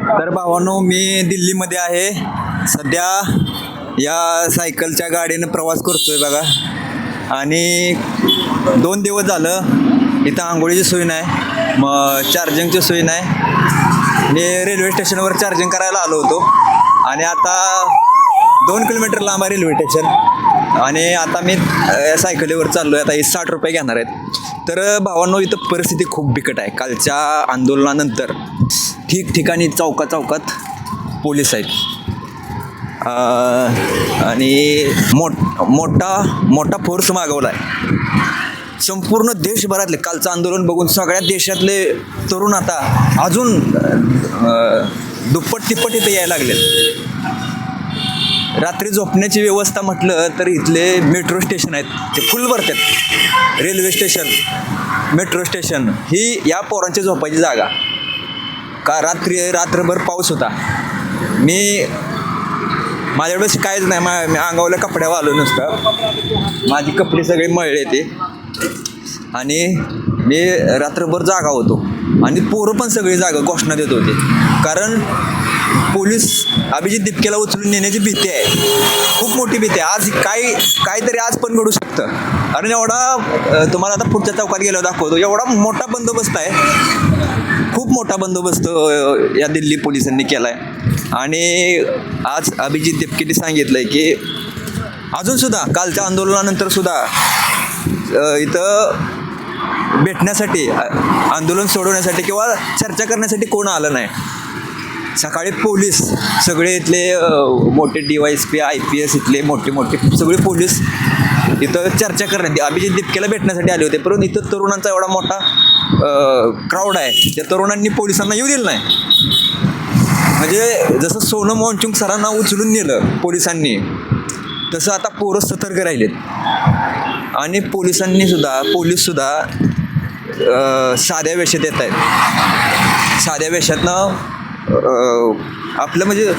तर भावांनो, मी दिल्लीमध्ये आहे सध्या. या सायकलच्या गाडीनं प्रवास करतोय बघा. आणि 2 दिवस झालं इथं आंघोळीची सोय नाही, मग चार्जिंगची सोय नाही. मी रेल्वे स्टेशनवर चार्जिंग करायला आलो होतो आणि आता 2 किलोमीटर लांब आहे रेल्वे स्टेशन. आणि आता मी सायकलीवर चाललो आहे. आता हे 60 रुपये घेणार आहेत. तर भावांनो, इथं परिस्थिती खूप बिकट आहे. कालच्या आंदोलनानंतर ठिकठिकाणी चौकात पोलीस आहेत. आणि मोठा फोर्स मागवला आहे. संपूर्ण देशभरातले कालचं आंदोलन बघून सगळ्या देशातले तरुण आता अजून दुप्पट तिप्पट इथं यायला लागले. रात्री झोपण्याची व्यवस्था म्हटलं तर इथले मेट्रो स्टेशन आहेत ते फुल भरतात. रेल्वे स्टेशन, मेट्रो स्टेशन ही या पोरांची झोपायची जागा. का रात्रभर पाऊस होता. माझ्याकडे काहीच नाही, मी अंगावल्या कपड्यावर आलो नुसतं. माझी कपडे सगळे मळले ते. आणि मी रात्रभर जागा होतो आणि पोरं पण सगळी जागा घोषणा देत होते. कारण पोलीस अभिजित दिपकेला उचलून नेण्याची भीती आहे, खूप मोठी भीती आहे. आज काहीतरी आज पण घडू शकतं. कारण एवढा तुम्हाला आता पुढच्या चौकात गेल्यावर दाखवतो, एवढा मोठा बंदोबस्त आहे, खूप मोठा बंदोबस्त या दिल्ली पोलिसांनी केला आहे. आणि आज अभिजित दिपकेने सांगितलं आहे की अजूनसुद्धा कालच्या आंदोलनानंतर सुद्धा इथं भेटण्यासाठी, आंदोलन सोडवण्यासाठी किंवा चर्चा करण्यासाठी कोण आलं नाही. सकाळी पोलीस सगळे इथले मोठे DYSP IPS इथले मोठे सगळे पोलीस इथं चर्चा करण्यात, अभिजित दिपकेला भेटण्यासाठी आले होते. परंतु इथं तरुणांचा एवढा मोठा क्राऊड आहे, त्या तरुणांनी पोलिसांना येऊ दिलं नाही. म्हणजे जसं सोनम वांगचुक सरांना उचलून नेलं पोलिसांनी, तसं आता पोरं सतर्क राहिलेत. आणि पोलीस सुद्धा साध्या वेशात येत आहेत. साध्या वेशातनं आपलं म्हणजे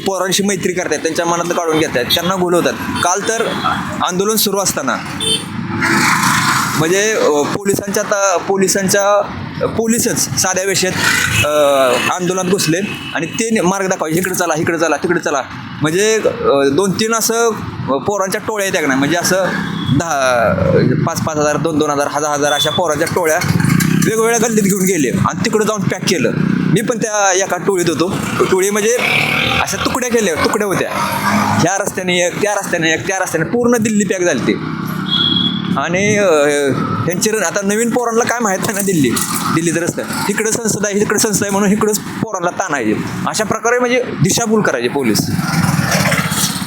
पोरांशी मैत्री करतात, त्यांच्या मनात काढून घेत आहेत, त्यांना बोलवतात. काल तर आंदोलन सुरू असताना म्हणजे पोलिसच साध्या वेशात आंदोलनात घुसले आणि ते मार्ग दाखवायचे, इकडे चला तिकडे चला. म्हणजे 2-3 असं पोरांच्या टोळ्या येत्या नाही, म्हणजे असं 5,000, 2,000, 1,000 अशा पोरांच्या टोळ्या वेगवेगळ्या गल्लीत घेऊन गेले आणि तिकडं जाऊन पॅक केलं. मी पण त्या एका टोळीत होतो. टोळी म्हणजे अशा तुकड्या होत्या. ह्या रस्त्याने एक, त्या रस्त्याने पूर्ण दिल्ली पॅक झाली ती. आणि ह्यांची आता नवीन पोरांना काय माहीत नाही ना, दिल्लीचं रस्ता इकडं संसद आहे म्हणून इकडंच पोरांना ताणायचे. अशा प्रकारे म्हणजे दिशाभूल करायचे पोलीस,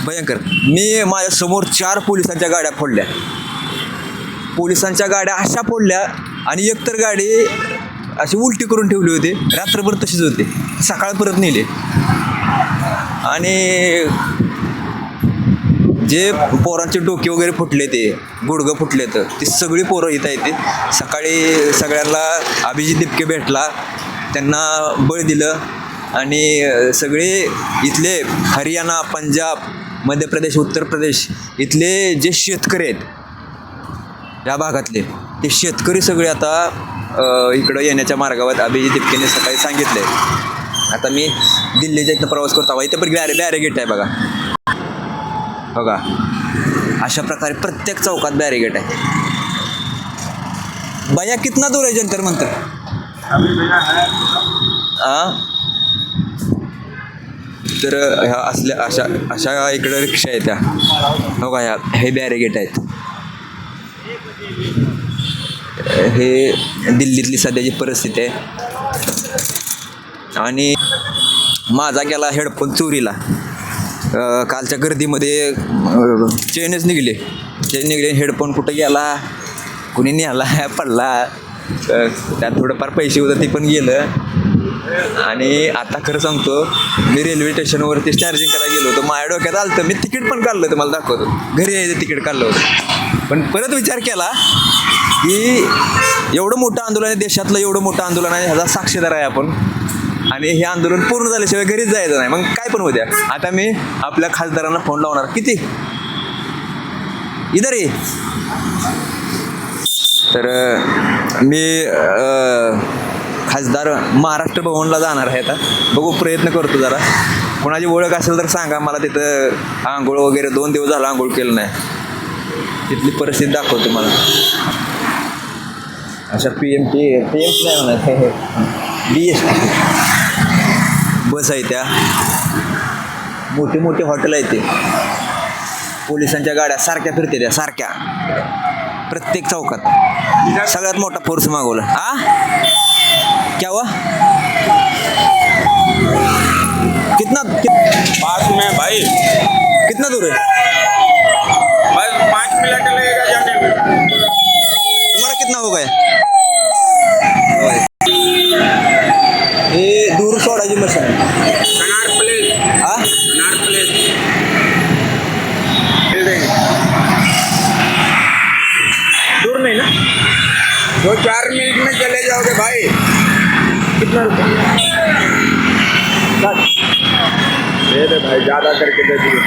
भयंकर. मी माझ्यासमोर 4 पोलिसांच्या गाड्या फोडल्या. पोलिसांच्या गाड्या अशा फोडल्या आणि एकतर गाडी अशी उलटी करून ठेवली होती. रात्रभर तशीच होती, सकाळ परत नेली. आणि जे पोरांचे डोके वगैरे फुटले, ते गुडघं फुटले, तर ती सगळी पोरं इथं येते. सकाळी सगळ्यांना अभिजित दिपके भेटला, त्यांना बळ दिलं. आणि सगळे इथले हरियाणा, पंजाब, मध्य प्रदेश, उत्तर प्रदेश इथले जे शेतकरी आहेत या भागातले, ते शेतकरी सगळे आता इकडं येण्याच्या मार्गावर अभिजित दिपकेने सकाळी सांगितलं आहे. आता मी दिल्लीच्या इथं प्रवास करतो. इथं पण बॅरिगेट आहे बघा. अशा प्रकारे प्रत्येक चौकात बॅरिगेट आहे. भैया कितना दूर है जंतर मंतर? तर ह्या अशा इकडं रिक्षा आहेत त्या. बघा, हे बॅरिगेट आहेत. हे दिल्लीतली सध्याची परिस्थिती आहे. आणि माझा गेला हेडफोन चोरीला. कालच्या गर्दीमध्ये चेनच निघले. हेडफोन कुठं गेला, कुणी नेला, पडला. त्यात थोडंफार पैसे होतं, ते पण गेलं. आणि आता खरं सांगतो, मी रेल्वे स्टेशनवरती चार्जिंग करायला गेलो होतो. माझ्या डोक्यात आलं तर मी तिकीट पण काढलं होतं, मला दाखवतो. घरी यायचं तिकीट काढलं होतं. पण परत विचार केला की एवढं मोठं आंदोलन आहे, देशातलं एवढं मोठं आंदोलन आहे, ह्याचा साक्षीदार आहे आपण. आणि हे आंदोलन पूर्ण झाल्याशिवाय घरीच जायचं नाही. मग काय पण होत्या. आता मी आपल्या खासदारांना फोन लावणार. किती इधर ये. तर मी खासदार महाराष्ट्र भवनला जाणार आहे आता. बघू, प्रयत्न करतो जरा. कोणाची ओळख असेल तर सांगा मला. तिथं आंघोळ वगैरे 2 दिवस झाला आंघोळ केलं नाही. तिथली परिस्थिती दाखवतो मला. अशा PMT नाही म्हणा, BST बस आहे त्या. मोठे मोठे हॉटेल आहेत ते. पोलिसांच्या गाड्या सारख्या फिरते त्या, सारख्या प्रत्येक चौकात. सगळ्यात मोठा फोर्स मागवला. क्या हुआ? कितना 5 में भाई, कितना दूर है? भाई 5 मिनट लगेगा जाने में. तुम्हारा कितना हो गया? हे दूर सोडायची मशीन आहे. कनार प्लेस, कनार प्लेस. दूर नहीं ना? 2-4 मिनट में चले जाओगे भाई. कितना रुपये? दे दे भाई, ज़्यादा करके दे दिए.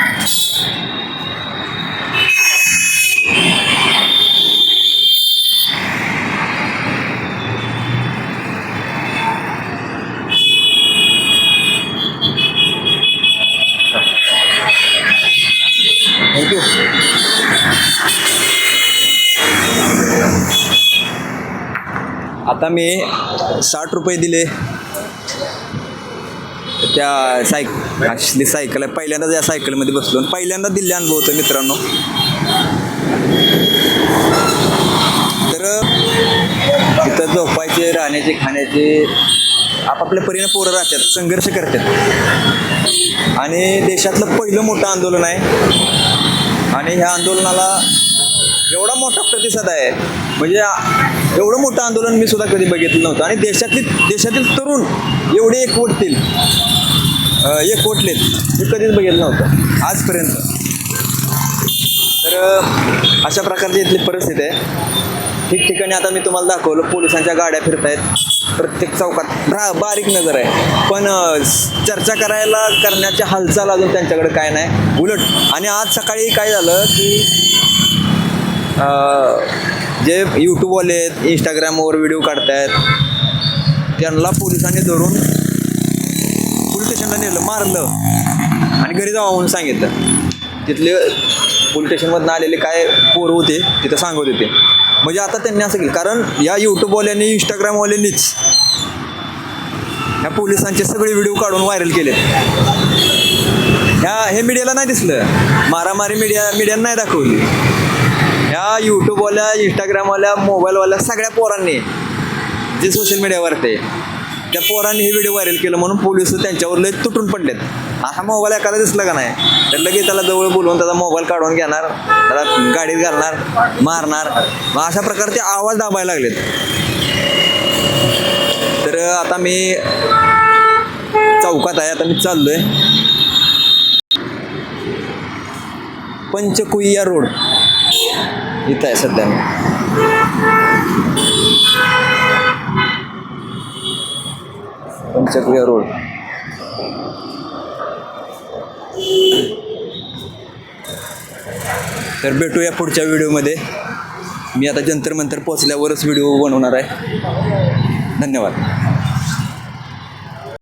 थँक्यू. आता मी 60 रुपये दिले त्या असली सायकल आहे. पहिल्यांदाच या सायकलमध्ये बसलो आणि पहिल्यांदा दिल्ली अनुभव होतो मित्रांनो. तर इथं झोपायचे, राहण्याचे, खाण्याचे आपापल्या परीने पोरं राहतात, संघर्ष करतात. आणि देशातलं पहिलं मोठं आंदोलन आहे आणि ह्या आंदोलनाला एवढा मोठा प्रतिसाद आहे. म्हणजे एवढं मोठं आंदोलन मी सुद्धा कधी बघितलं नव्हतं. आणि देशातील तरुण एवढे एकवटलेत हे कधीच बघितलं नव्हतं आजपर्यंत. तर अशा प्रकारची इथली परिस्थिती आहे. ठिकठिकाणी आता मी तुम्हाला दाखवलं, पोलिसांच्या गाड्या फिरत आहेत. प्रत्येक चौकात बारीक नजर आहे. पण चर्चा करण्याच्या हालचाल अजून त्यांच्याकडे काय नाही. उलट आणि आज सकाळी काय झालं की जे यूट्यूबवाले आहेत, इंस्टाग्रामवर व्हिडिओ काढतायत, त्यांना पोलिसांनी धरून पोलीस स्टेशनला नेलं, मारलं आणि घरी जावं म्हणून सांगितलं. तिथले पोलीस स्टेशनमधून आलेले काय पोरं होते तिथं सांगत होते. म्हणजे आता त्यांनी असं केलं, कारण या यूट्यूबवाल्यांनी, इंस्टाग्रामवाल्यांनीच ह्या पोलिसांचे सगळे व्हिडिओ काढून व्हायरल केलेत. हे मीडियाला नाही दिसलं, मारामारी मीडियानं नाही दाखवली. ह्या यूट्यूबवाल्या, इंस्टाग्रामवाल्या, मोबाईलवाल्या सगळ्या पोरांनी, जे सोशल मीडियावर ते, त्या पोरांनी हे व्हिडिओ व्हायरल केलं म्हणून पोलीस त्यांच्यावर लय तुटून पडलेत. हा मोबाईल एखादा दिसला का नाही तर लगेच त्याला जवळ बोलवून त्याचा मोबाईल काढून घेणार, त्याला गाडीत घालणार, मारणार. मग अशा प्रकारचे आवाज दाबायला लागलेत. तर आता मी चौकात आहे. आता मी चाललोय पंचकुइया रोड इथं आहे सध्या मी. पंचकुइया रोड. तर भेटूया पुढच्या व्हिडिओमध्ये. मी आता जंतर मंतर पोचल्यावरच व्हिडिओ बनवणार आहे. धन्यवाद.